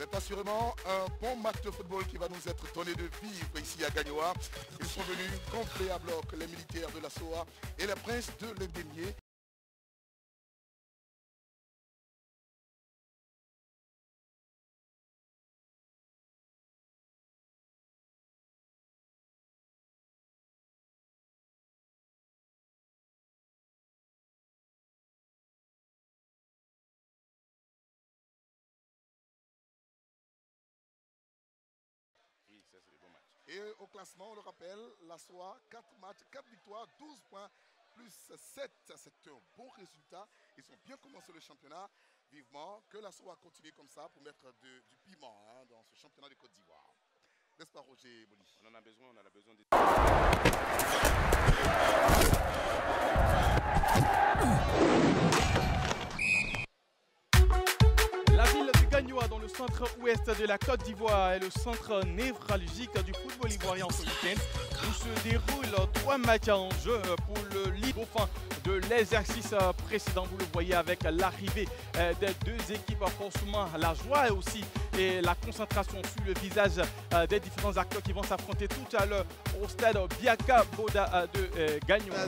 C'est assurément un bon match de football qui va nous être donné de vivre ici à Gagnoa. Ils sont venus complets à bloc, les militaires de la SOA et les princes de l'Indénié. Et au classement, on le rappelle, la SOA, 4 matchs, 4 victoires, 12 points, plus 7. C'est un bon résultat. Ils ont bien commencé le championnat. Vivement que la SOA continue comme ça pour mettre du piment dans ce championnat de Côte d'Ivoire. N'est-ce pas, Roger Boli? On en a besoin, de... La ville de Gagnoa, dans le centre-ouest de la Côte d'Ivoire, est le centre névralgique du football ivoirien ce week-end, où se déroulent 3 matchs en jeu pour le lead au fin de l'exercice précédent. Vous le voyez avec l'arrivée des deux équipes, forcément la joie et aussi et la concentration sur le visage des différents acteurs qui vont s'affronter tout à l'heure au stade Biaka Boda de Gagnoa.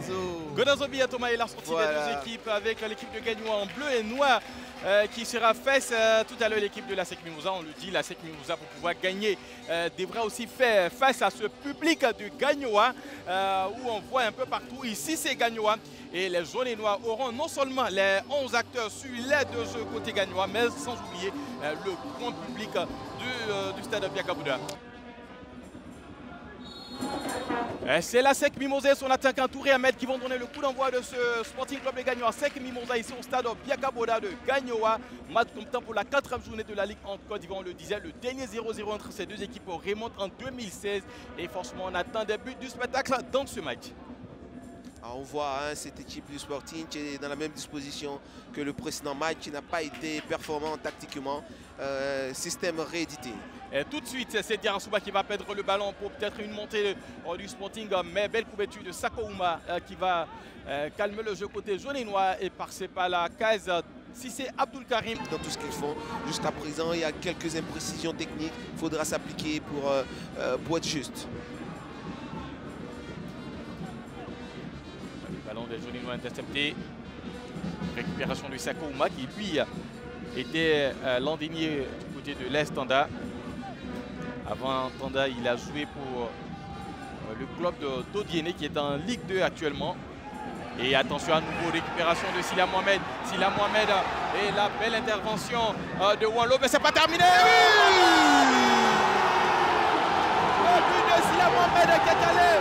Godazo Biatoma est la sortie des deux équipes avec l'équipe de Gagnoa en bleu et noir qui sera face tout à l'heure l'équipe de la SEC Mimouza. On le dit, la SEC Mimouza pour pouvoir gagner devra aussi faire face à ce public de Gagnoa où on voit un peu partout. Ici c'est Gagnoa et les jaunes et noirs auront non seulement les 11 acteurs sur les deux jeux côté Gagnoa, mais sans oublier le grand public du stade Biaka Boda. C'est la SEC Mimouza et son attaquant Touré Ahmed qui vont donner le coup d'envoi de ce Sporting Club de Gagnoa. SEC Mimouza ici au stade Biaka Boda de Gagnoa. Match comptant pour la 4e journée de la Ligue en Côte d'Ivoire. On le disait, le dernier 0-0 entre ces deux équipes remonte en 2016. Et franchement, on attend des buts du spectacle dans ce match. Alors on voit cette équipe du Sporting qui est dans la même disposition que le précédent match, qui n'a pas été performant tactiquement. Système réédité. Et tout de suite, c'est Diarasouba qui va perdre le ballon pour peut-être une montée du Sporting. Mais belle couverture de Sakouma qui va calmer le jeu côté jaune et noir et passer par la case. Si c'est Abdul Karim. Dans tout ce qu'ils font jusqu'à présent, il y a quelques imprécisions techniques. Il faudra s'appliquer pour être juste. Le ballon des jaunes et noirs intercepté. Récupération de Sakouma qui lui était l'an dernier du côté de l'Est Tanda. Avant Tanda, il a joué pour le club d'Odiéné qui est en Ligue 2 actuellement. Et attention à nouveau, récupération de Silla Mohamed. Silla Mohamed et la belle intervention de Wanlo. Mais c'est pas terminé. Le but de Silla Mohamed qui est allé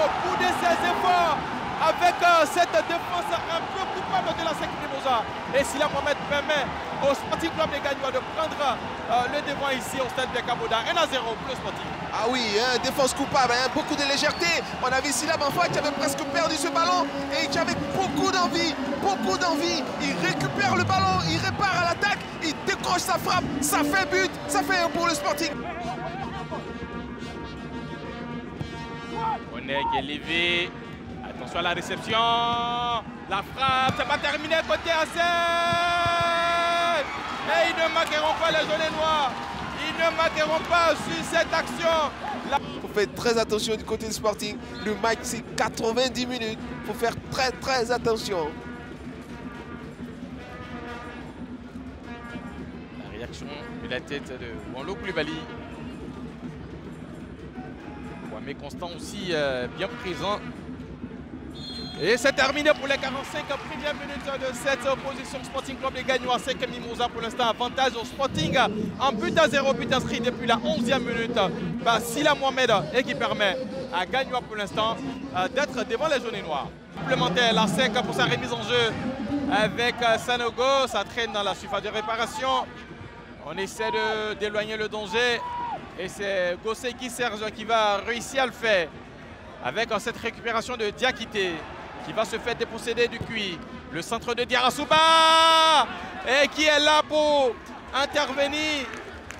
au bout de ses efforts avec cette défense un peu coupable de la SEC Mimouza. Et Silla Mohamed permet au Sporting Club de Gagnoa de prendre le devant ici au stade Biaka Boda. 1-0 pour le Sporting. Ah oui, défense coupable, beaucoup de légèreté. On a vu Silla Banfa qui avait presque perdu ce ballon et qui avait beaucoup d'envie, Il récupère le ballon, il répare à l'attaque, il décroche sa frappe, ça fait but, ça fait 1 pour le Sporting. Onek est levé. Attention à la réception. La frappe, c'est pas terminé côté AC. Et ils ne marqueront pas les jaunes et noirs. Ils ne marqueront pas sur cette action. Il faut faire très attention du côté du Sporting. Le match, c'est 90 minutes. Il faut faire très attention. La réaction de la tête de Wanlo Koulibaly. Kwame Constant aussi bien présent. Et c'est terminé pour les 45 premières minutes de cette opposition Sporting Club de Gagnoa. SEC Mimouza pour l'instant avantage au Sporting en but à 0, but inscrit depuis la 11e minute par Silla Mohamed et qui permet à Gagnoa pour l'instant d'être devant les jaunes et noirs. Complémentaire la SEC pour sa remise en jeu avec Sanogo, ça traîne dans la surface de réparation. On essaie d'éloigner le danger et c'est Goseki Serge qui va réussir à le faire avec cette récupération de Diakité qui va se faire déposséder du QI. Le centre de Diarasouba et qui est là pour intervenir.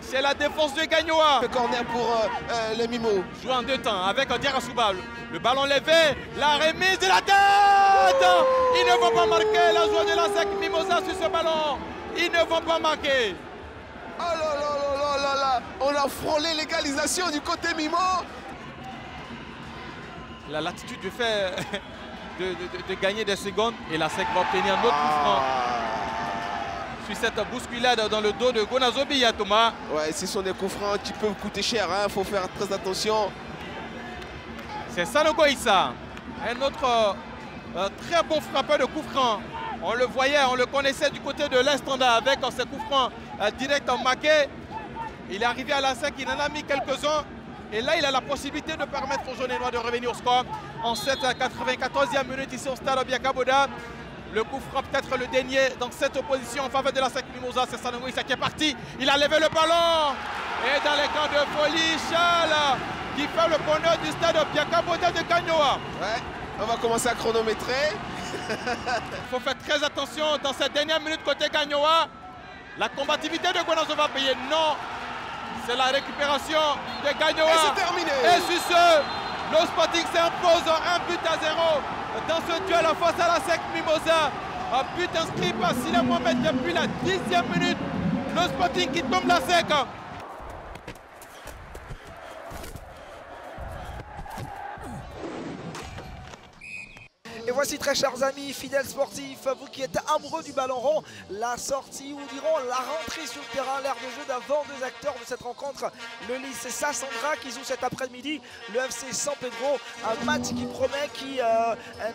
C'est la défense de Gagnoa. Le corner pour les Mimos. Joue en 2 temps avec Diarasouba. Le ballon levé, la remise de la tête. Ils ne vont pas marquer la joie de la SEC Mimouza sur ce ballon. Ils ne vont pas marquer. Oh là là là là là là. On a frôlé l'égalisation du côté Mimo. Il a l'attitude de faire de gagner des secondes et la SEC va obtenir un autre coup franc. Sur cette bousculade dans le dos de Gonazo Biya, Thomas. Ouais, ce sont des coups francs qui peuvent coûter cher, hein. Faut faire très attention. C'est Sanogo Issa, un autre très bon frappeur de coups francs. On le voyait, on le connaissait du côté de l'Estanda avec ses coups francs directs en maquet. Il est arrivé à la SEC, il en a mis quelques-uns. Et là, il a la possibilité de permettre aux jaunes et noirs de revenir au score en cette 94e minute ici au stade Biaka Boda. Le coup franc peut-être le dernier dans cette opposition en faveur de la SEC Mimosa. C'est Sanogo Issa qui est parti. Il a levé le ballon. Et dans les camps de folie, Charles qui fait le bonheur du stade Biaka Boda de Gagnoa. Ouais, on va commencer à chronométrer. Il faut faire très attention dans cette dernière minute côté Gagnoa. La combativité de Gonazo va payer. Non, c'est la récupération de Gagnoa. Et c'est terminé. Et sur ce, le Sporting s'impose 1-0 dans ce duel face à la SEC Mimosa. Un but inscrit par Sina Mohamed depuis la 10e minute. Le Sporting qui tombe la SEC. Et voici, très chers amis, fidèles sportifs, vous qui êtes amoureux du ballon rond, la sortie ou dirons la rentrée sur le terrain, l'air de jeu d'avant deux acteurs de cette rencontre, le lycée Sassandra qui joue cet après-midi, le FC San Pedro, un match qui promet, qui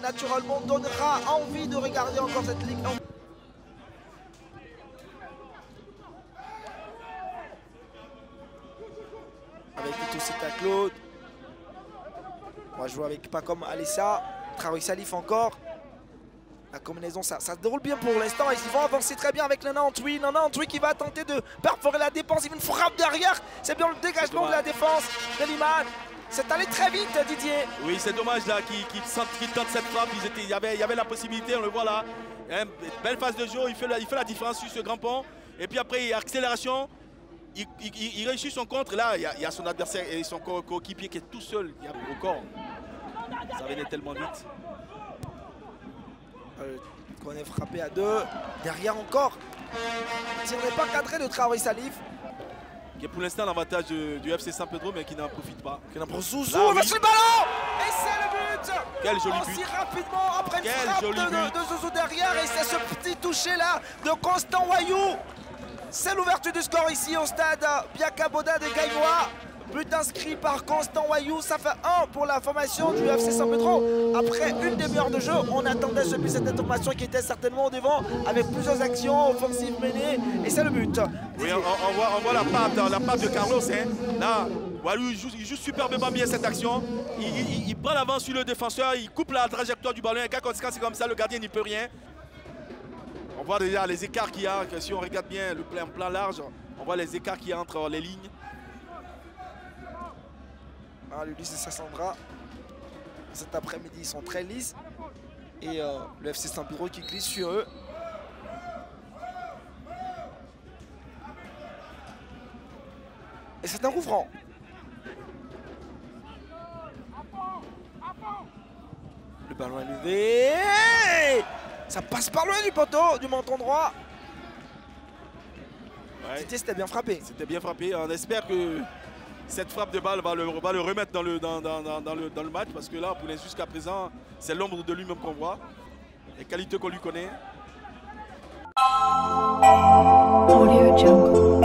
naturellement donnera envie de regarder encore cette ligue. Avec Ito Sita Claude, on va jouer avec pas comme Alessa. Traoré Salif encore. La combinaison, ça se déroule bien pour l'instant. Ils vont avancer très bien avec Nana Antwi. Nana Antwi qui va tenter de perforer la défense. Il fait une frappe derrière. C'est bien le dégagement de la défense de Liman. C'est allé très vite, Didier. Oui, c'est dommage là qu'il tente cette frappe. Il y avait la possibilité, on le voit là. Belle phase de jeu, il fait la différence sur ce grand pont. Et puis après, accélération. Il réussit son contre. Là, il y a son adversaire et son coéquipier qui est tout seul. Il y a au corps. Ça venait tellement vite. On est frappé à deux. Derrière encore. Il ne pas cadré de Traoré Salif. Qui est pour l'instant l'avantage du FC San Pedro, mais qui n'en profite pas. Qui n'en profite Zouzou, oui. Le ballon. Et c'est le but. Quel joli but. Aussi rapidement après une frappe de Zouzou derrière. Et c'est ce petit toucher là de Constant Wayou. C'est l'ouverture du score ici au stade Biaka Boda de Gagnoa. But inscrit par Constant Wayou, ça fait 1 pour la formation du FC San Pedro. Après une demi-heure de jeu, on attendait ce but, cette formation qui était certainement au devant avec plusieurs actions offensives menées. Et c'est le but. Oui, on voit la patte de Carlos. Hein. Là, Wayou il joue superbement bien cette action. Il prend l'avance sur le défenseur, il coupe la trajectoire du ballon. Et quand c'est comme ça, le gardien n'y peut rien. On voit déjà les écarts qu'il y a. Si on regarde bien le plan large, on voit les écarts qu'il y a entre les lignes. Le lycée Sassandra, cet après-midi, ils sont très lisses. Et le FC San Pedro qui glisse sur eux. Et c'est un coup franc. Le ballon est levé. Ça passe par loin du poteau, du menton droit. Ouais. C'était bien frappé. C'était bien frappé. On espère que cette frappe de balle va le remettre dans le match, parce que là, pour jusqu'à présent, c'est l'ombre de lui-même qu'on voit. Les qualités qu'on lui connaît. Audio Jungle.